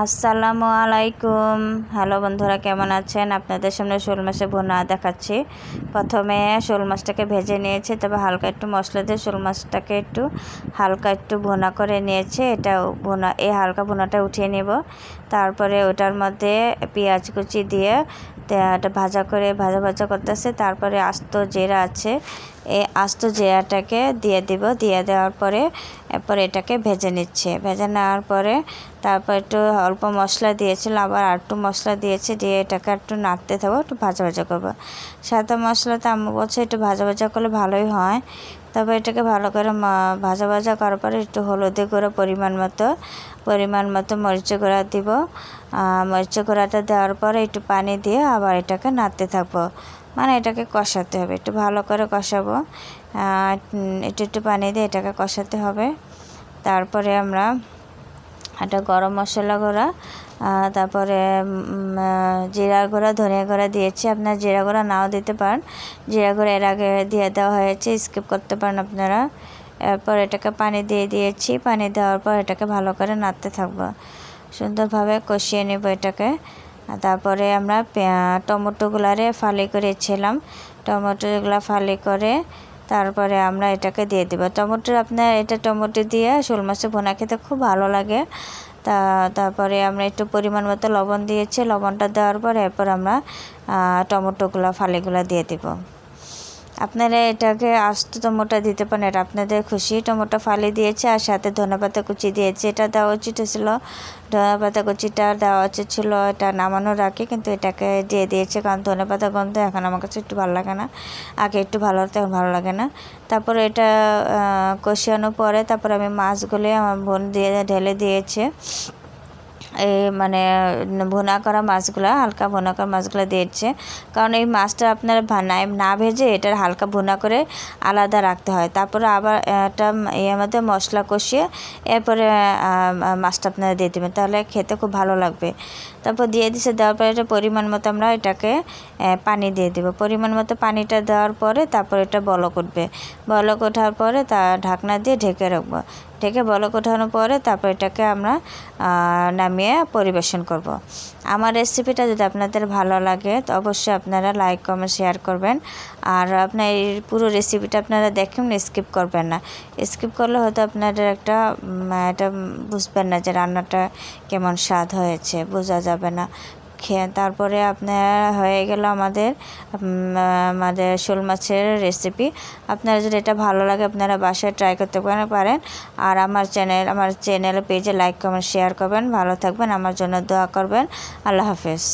আসসালামু আলাইকুম। হ্যালো বন্ধুরা, কেমন আছেন? আপনাদের সামনে শোল মাছের ভুনা দেখাচ্ছি। প্রথমে শোল মাছটাকে ভেজে নিয়েছি, তবে হালকা একটু মশলা দিয়ে শোল মাছটাকে হালকা একটু ভুনা করে নিয়েছে। এটা ভুনা, এই হালকা ভুনাটা উঠিয়ে নেব। তারপরে ওটার মধ্যে পেঁয়াজ কুচি দিয়ে এটা ভাজা করতেছে। তারপরে আস্ত জিরা আছে, এই আস্ত জিরাটাকে দিয়ে দিব। দিয়ে দেওয়ার পরে এরপর এটাকে ভেজে নিচ্ছে। ভেজে নেওয়ার পরে তারপর একটু অল্প মশলা দিয়েছিল, আবার একটু মশলা দিয়েছে, দিয়ে এটাকে একটু নাড়তে থাকবো, একটু ভাজা করবো। সাদা মশলাতে আম্মু বলছে একটু ভাজা করলে ভালোই হয়। তবে এটাকে ভালো করে ভাজা করার পরে একটু হলুদি গুঁড়ো পরিমাণ মতো মরিচের গুঁড়া দিব। মরিচের গুঁড়াটা দেওয়ার পরে একটু পানি দিয়ে আবার এটাকে নাড়তে থাকবো, মানে এটাকে কষাতে হবে, একটু ভালো করে কষাবো। একটু পানি দিয়ে এটাকে কষাতে হবে। তারপরে আমরা একটা গরম মশলা গুঁড়া, তারপরে জিরা গুঁড়া, ধনিয়া গুঁড়া দিয়েছি। আপনার জিরা গুঁড়া নাও দিতে পারেন, জিরা গুঁড়া এর আগে দিয়ে দেওয়া হয়েছে, স্কিপ করতে পারেন আপনারা। এরপর এটাকে পানি দিয়ে দিয়েছি। পানি দেওয়ার পর এটাকে ভালো করে নাড়তে থাকবো, সুন্দরভাবে কষিয়ে নেব এটাকে। তারপরে আমরা টমেটোগুলারে ফালি করেছিলাম, টমেটোগুলো ফালি করে তারপরে আমরা এটাকে দিয়ে দেবো টমেটো। আপনার টমেটো দিয়ে শোল মাছের ভুনা খেতে খুব ভালো লাগে। তারপরে আমরা একটু পরিমাণ মতো লবণ দিয়েছি। লবণটা দেওয়ার পর এরপর আমরা ফালিগুলো দিয়ে দেব। আপনারা এটাকে আস্ত টমেটো দিতে পারেন, এটা আপনাদের খুশি। টমেটো ফালি দিয়েছে আর সাথে ধনেপাতা কুচি দিয়েছে। এটা দেওয়া উচিত ছিল, ধনেপাতা কুচিটা দেওয়া উচিত ছিল এটা নামানোর আগে, কিন্তু এটাকে দিয়ে দিয়েছে কারণ ধনেপাতা গন্ধ এখন আমার কাছে একটু ভালো লাগে না। আগে একটু ভালো হতো, এখন ভালো লাগে না। তারপরে এটা কষানোর পরে তারপরে আমি মাছগুলি আমার বোন দিয়ে ঢেলে দিয়েছে। এই মানে হালকা ভুনা করা মাছগুলো দিয়েছে, কারণ এই মাছটা আপনার না ভেজে এটার হালকা ভুনা করে আলাদা রাখতে হয়। তারপরে আবার এটা এর মধ্যে মশলা কষিয়ে এরপরে মাছটা আপনারা দিয়ে দেবেন, তাহলে খেতে খুব ভালো লাগবে। তারপর দিয়ে দিছে, দেওয়ার পরে এটা পরিমাণ মতো আমরা এটাকে পানি দিয়ে দেবো। পরিমাণ মতো পানিটা দেওয়ার পরে তারপর এটা বলক উঠবে। বলক ওঠার পরে ঢাকনা দিয়ে ঢেকে রাখবো। ঢেকে বলক ওঠানোর পরে তারপর এটাকে আমরা নামিয়ে পরিবেশন করব। আমার রেসিপিটা যদি আপনাদের ভালো লাগে তো অবশ্যই আপনারা লাইক কমেন্ট শেয়ার করবেন। আর আপনার এই পুরো রেসিপিটা আপনারা দেখেন, স্কিপ করবেন না। স্কিপ করলে হয়তো আপনাদের এটা বুঝবেন না যে রান্নাটা কেমন স্বাদ হয়েছে, বোঝা যাবে না। তারপরে আপনার হয়ে গেল আমাদের শোল মাছের রেসিপি। আপনারা যদি এটা ভালো লাগে আপনারা বাসায় ট্রাই করতে পারেন। আর আমার চ্যানেল পেজে লাইক কমেন্ট শেয়ার করবেন। ভালো থাকবেন, আমার জন্য দোয়া করবেন। আল্লাহ হাফেজ।